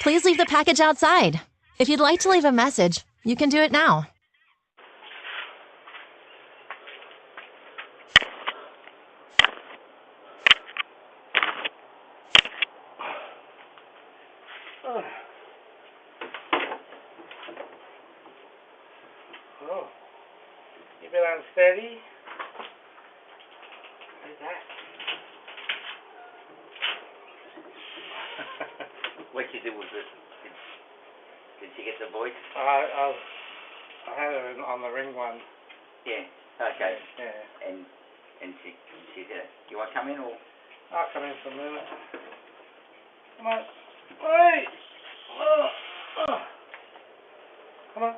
Please leave the package outside. If you'd like to leave a message, you can do it now. Oh, you been unsteady? Who's that? What you do with it? Did you get the voice? I had it on the ring one. Yeah. Okay. Yeah. And she said, "You want to come in or?" I'll come in for a minute. Come on. Hey! Come on.